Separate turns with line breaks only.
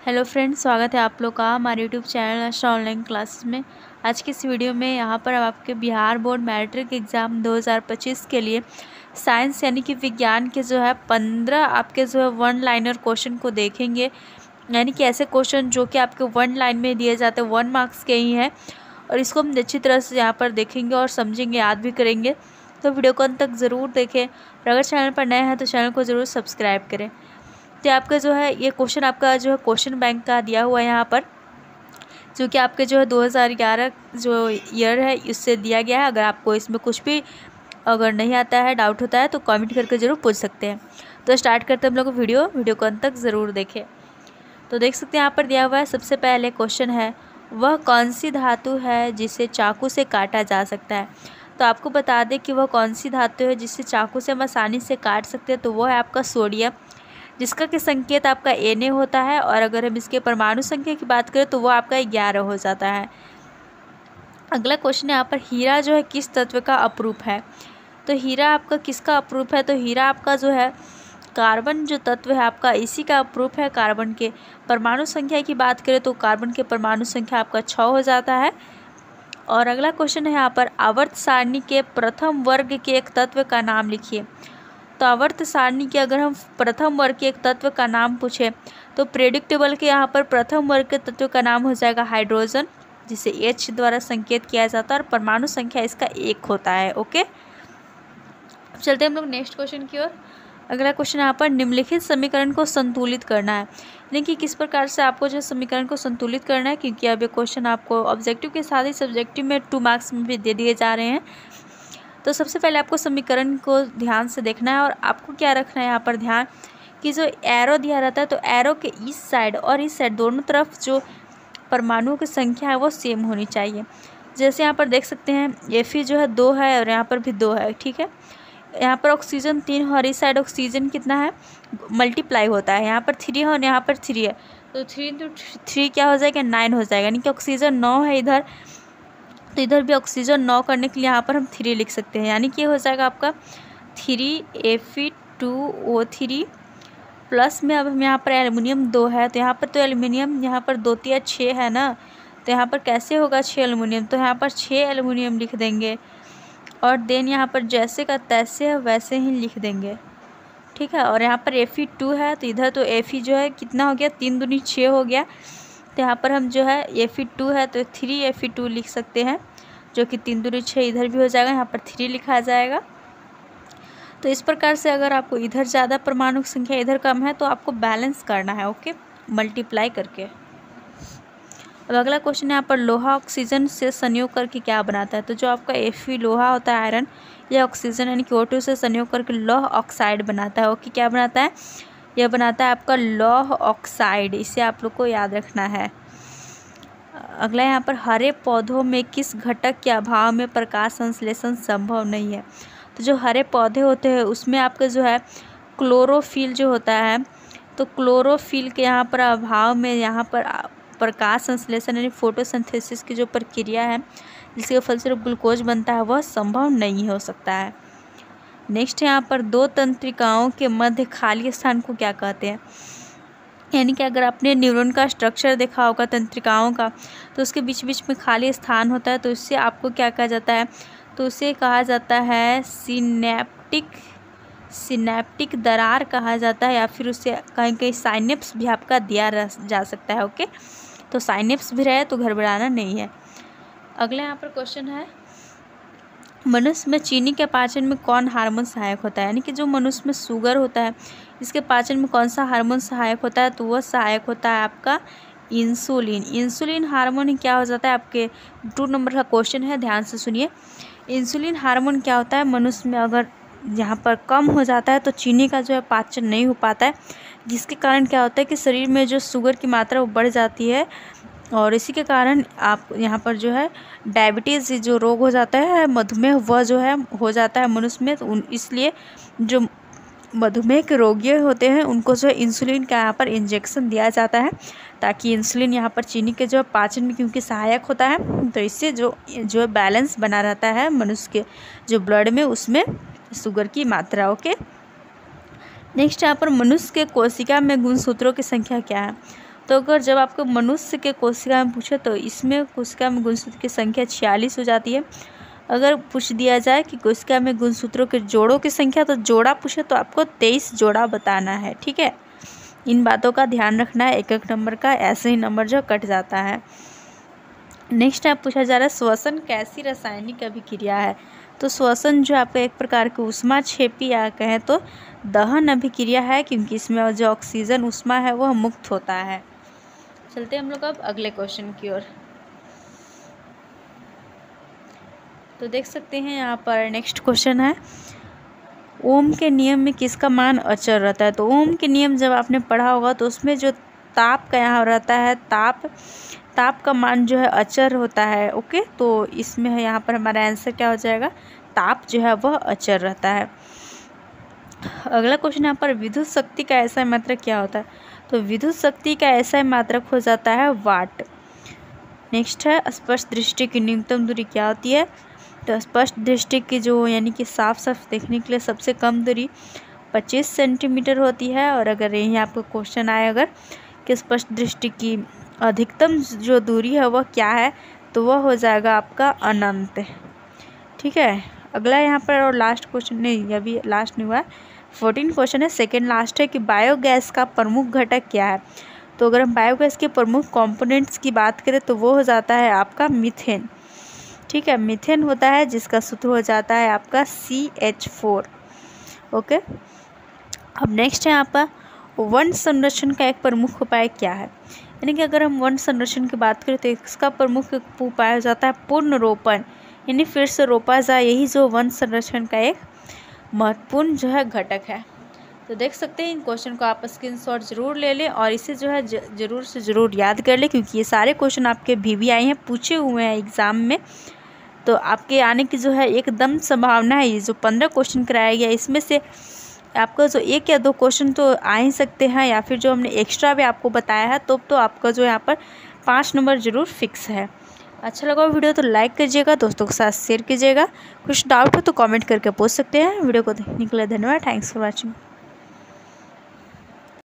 Hello friends, स्वागत है आप लोग का हमारे यूट्यूब चैनल आशा ऑनलाइन क्लासेस में। आज की इस वीडियो में यहाँ पर हम आपके बिहार बोर्ड मैट्रिक एग्ज़ाम 2025 के लिए साइंस यानी कि विज्ञान के 15 आपके वन लाइनर क्वेश्चन को देखेंगे। यानी कि ऐसे क्वेश्चन जो कि आपके वन लाइन में दिए जाते हैं, 1 मार्क्स के ही हैं, और इसको हम अच्छी तरह से यहाँ पर देखेंगे और समझेंगे, याद भी करेंगे। तो वीडियो को अंत तक ज़रूर देखें और अगर चैनल पर नए हैं तो चैनल को ज़रूर सब्सक्राइब करें। तो आपका ये क्वेश्चन आपका क्वेश्चन बैंक का दिया हुआ है यहाँ पर, जो कि आपके 2011 जो ईयर है इससे दिया गया है। अगर आपको इसमें कुछ भी अगर नहीं आता है, डाउट होता है, तो कमेंट करके ज़रूर पूछ सकते हैं। तो स्टार्ट करते हैं हम लोग वीडियो को अंत तक ज़रूर देखें। तो देख सकते हैं यहाँ पर दिया हुआ है। सबसे पहले क्वेश्चन है, वह कौन सी धातु है जिसे चाकू से काटा जा सकता है। तो आपको बता दें कि वह कौन सी धातु है जिसे चाकू से हम आसानी से काट सकते हैं। तो वो है आपका सोडियम, जिसका कि संकेत आपका Na होता है, और अगर हम इसके परमाणु संख्या की बात करें तो वो आपका 11 हो जाता है। अगला क्वेश्चन है यहाँ पर, हीरा किस तत्व का अपरूप है। तो हीरा आपका किसका अपरूप है। तो हीरा आपका कार्बन जो तत्व है आपका, इसी का अपरूप है। कार्बन के परमाणु संख्या की बात करें तो कार्बन के परमाणु संख्या आपका 6 हो जाता है। और अगला क्वेश्चन है यहाँ पर, आवर्त सारणी के प्रथम वर्ग के एक तत्व का नाम लिखिए। तो आवर्त सारणी के अगर हम प्रथम वर्ग के एक तत्व का नाम पूछे तो पीरियोडिक टेबल के यहाँ पर प्रथम वर्ग के तत्व का नाम हो जाएगा हाइड्रोजन, जिसे H द्वारा संकेत किया जाता है, और परमाणु संख्या इसका 1 होता है। ओके, अब चलते हैं हम लोग नेक्स्ट क्वेश्चन की ओर। अगला क्वेश्चन यहाँ पर, निम्नलिखित समीकरण को संतुलित करना है। यानी कि किस प्रकार से आपको समीकरण को संतुलित करना है, क्योंकि अब ये क्वेश्चन आपको ऑब्जेक्टिव के साथ ही सब्जेक्टिव में 2 मार्क्स में भी दे दिए जा रहे हैं। तो सबसे पहले आपको समीकरण को ध्यान से देखना है, और आपको क्या रखना है यहाँ पर ध्यान कि जो एरो दिया रहता है, तो एरो के इस साइड और इस साइड दोनों तरफ जो परमाणुओं की संख्या है वो सेम होनी चाहिए। जैसे यहाँ पर देख सकते हैं Fe 2 है और यहाँ पर भी 2 है। ठीक है, यहाँ पर ऑक्सीजन 3 है और इस साइड ऑक्सीजन कितना है, मल्टीप्लाई होता है। यहाँ पर 3 है और यहाँ पर 3 है, तो 3 × 3 क्या हो जाएगा, 9 हो जाएगा। यानी कि ऑक्सीजन 9 है इधर, तो इधर भी ऑक्सीजन 9 करने के लिए यहाँ पर हम 3 लिख सकते हैं। यानी कि ये हो जाएगा आपका 3Fe2O3 प्लस में अब हम यहाँ पर एल्युमिनियम 2 है, तो यहाँ पर तो एल्युमिनियम यहाँ पर 2 3 6 है ना, तो यहाँ पर कैसे होगा 6 एल्युमिनियम, तो यहाँ पर 6 एल्युमिनियम लिख देंगे, और देन यहाँ पर जैसे का तैसे है वैसे ही लिख देंगे। ठीक है, और यहाँ पर Fe2 है, तो इधर तो Fe कितना हो गया, 3 दूनी 6 हो गया, तो यहाँ पर हम Fe2 है तो 3Fe2 लिख सकते हैं, जो कि 3 दूनी 6 इधर भी हो जाएगा, यहाँ पर 3 लिखा जाएगा। तो इस प्रकार से अगर आपको इधर ज़्यादा परमाणु संख्या इधर कम है तो आपको बैलेंस करना है। ओके, मल्टीप्लाई करके। अब अगला क्वेश्चन यहाँ पर, लोहा ऑक्सीजन से संयोग करके क्या बनाता है। तो जो आपका Fe लोहा होता है आयरन, यह ऑक्सीजन यानी कि O2 से संयोग करके लौह ऑक्साइड बनाता है। ओके, क्या बनाता है, यह बनाता है आपका लौह ऑक्साइड। इसे आप लोग को याद रखना है। अगला यहाँ पर, हरे पौधों में किस घटक के अभाव में प्रकाश संश्लेषण संभव नहीं है। तो जो हरे पौधे होते हैं उसमें आपका क्लोरोफिल होता है, तो क्लोरोफिल के यहाँ पर अभाव में यहाँ पर प्रकाश संश्लेषण यानी फोटोसिंथेसिस की जो प्रक्रिया है जिसके फलस्वरूप ग्लूकोज बनता है वह संभव नहीं हो सकता है। नेक्स्ट यहाँ पर, 2 तंत्रिकाओं के मध्य खाली स्थान को क्या कहते हैं। यानी कि अगर आपने न्यूरॉन का स्ट्रक्चर देखा होगा तंत्रिकाओं का, तो उसके बीच बीच में खाली स्थान होता है, तो इससे आपको क्या कहा जाता है, तो उसे कहा जाता है सिनेप्टिक दरार कहा जाता है, या फिर उससे कहीं कहीं साइनेप्स भी आपका दिया जा सकता है। ओके, तो साइनेप्स भी रहे तो घबराना नहीं है। अगला यहाँ पर क्वेश्चन है, मनुष्य में चीनी के पाचन में कौन हार्मोन सहायक होता है। यानी कि जो मनुष्य में शुगर होता है इसके पाचन में कौन सा हार्मोन सहायक होता है, तो वह सहायक होता है आपका इंसुलिन। इंसुलिन हार्मोन क्या हो जाता है, आपके 2 नंबर का क्वेश्चन है, ध्यान से सुनिए। इंसुलिन हार्मोन क्या होता है, मनुष्य में अगर यहाँ पर कम हो जाता है तो चीनी का पाचन नहीं हो पाता है, जिसके कारण क्या होता है कि शरीर में जो शुगर की मात्रा वो बढ़ जाती है, और इसी के कारण आप यहाँ पर डायबिटीज़ जो रोग हो जाता है, मधुमेह वह हो जाता है मनुष्य में। तो इसलिए जो मधुमेह के रोगी होते हैं उनको इंसुलिन का यहाँ पर इंजेक्शन दिया जाता है, ताकि इंसुलिन यहाँ पर चीनी के पाचन में क्योंकि सहायक होता है, तो इससे जो बैलेंस बना रहता है मनुष्य के ब्लड में, उसमें शुगर की मात्रा। ओके, नेक्स्ट यहाँ पर, मनुष्य के कोशिका में गुणसूत्रों की संख्या क्या है। तो अगर जब आपको मनुष्य के कोशिका में पूछे तो इसमें कोशिका में गुणसूत्र की संख्या 46 हो जाती है। अगर पूछ दिया जाए कि कोशिका में गुणसूत्रों के जोड़ों की संख्या, तो जोड़ा पूछे तो आपको 23 जोड़ा बताना है। ठीक है, इन बातों का ध्यान रखना है, एक नंबर का, ऐसे ही नंबर जो कट जाता है। नेक्स्ट आप पूछा जा रहा है श्वसन कैसी रासायनिक अभिक्रिया है। तो श्वसन जो आपका एक प्रकार की ऊष्माक्षेपी या कहें तो दहन अभिक्रिया है, क्योंकि इसमें जो ऑक्सीजन ऊष्मा है वह मुक्त होता है। चलते हैं हम लोग अब अगले क्वेश्चन की ओर। तो देख सकते हैं यहाँ पर नेक्स्ट क्वेश्चन है, ओम के नियम में किसका मान अचर रहता है। तो ओम के नियम जब आपने पढ़ा होगा तो उसमें जो ताप का यहाँ रहता है, ताप का मान जो है अचर होता है। ओके, तो इसमें है यहाँ पर हमारा आंसर क्या हो जाएगा, ताप जो है वह अचर रहता है। अगला क्वेश्चन यहाँ पर विद्युत शक्ति का ऐसा मात्रक क्या होता है। तो विद्युत शक्ति का ऐसा मात्रक हो जाता है वाट। नेक्स्ट है स्पष्ट दृष्टि की न्यूनतम दूरी क्या होती है। तो स्पष्ट दृष्टि की जो यानी कि साफ देखने के लिए सबसे कम दूरी 25 सेंटीमीटर होती है। और अगर यहीं आपको क्वेश्चन आए अगर कि स्पष्ट दृष्टि की अधिकतम जो दूरी है वह क्या है, तो वह हो जाएगा आपका अनंत। ठीक है, अगला यहाँ पर और लास्ट क्वेश्चन, नहीं अभी लास्ट नहीं हुआ है, 14 क्वेश्चन है, सेकेंड लास्ट है कि बायोगैस का प्रमुख घटक क्या है। तो अगर हम बायोगैस के प्रमुख कंपोनेंट्स की बात करें तो वो हो जाता है आपका मीथेन। ठीक है, मीथेन होता है जिसका सूत्र हो जाता है आपका CH4। ओके, अब नेक्स्ट है आपका वन संरक्षण का एक प्रमुख उपाय क्या है। यानी कि अगर हम वन संरक्षण की बात करें तो इसका प्रमुख उपाय हो जाता है पूर्ण रोपण, यानी फिर से रोपा जाए, यही जो वन संरक्षण का एक महत्वपूर्ण जो है घटक है। तो देख सकते हैं इन क्वेश्चन को आप स्क्रीनशॉट जरूर ले लें और इसे जो है ज़रूर से ज़रूर याद कर लें, क्योंकि ये सारे क्वेश्चन आपके VVI हैं, पूछे हुए हैं एग्ज़ाम में। तो आपके आने की जो है एकदम संभावना है। ये जो 15 क्वेश्चन कराया गया इसमें से आपका जो 1 या 2 क्वेश्चन तो आ ही सकते हैं, या फिर जो हमने एक्स्ट्रा भी आपको बताया है तो आपका जो यहाँ पर 5 नंबर ज़रूर फिक्स है। अच्छा लगा वीडियो तो लाइक कीजिएगा, दोस्तों के साथ शेयर कीजिएगा। कुछ डाउट हो तो कमेंट करके पूछ सकते हैं। वीडियो को देखने के लिए धन्यवाद। Thanks for watching.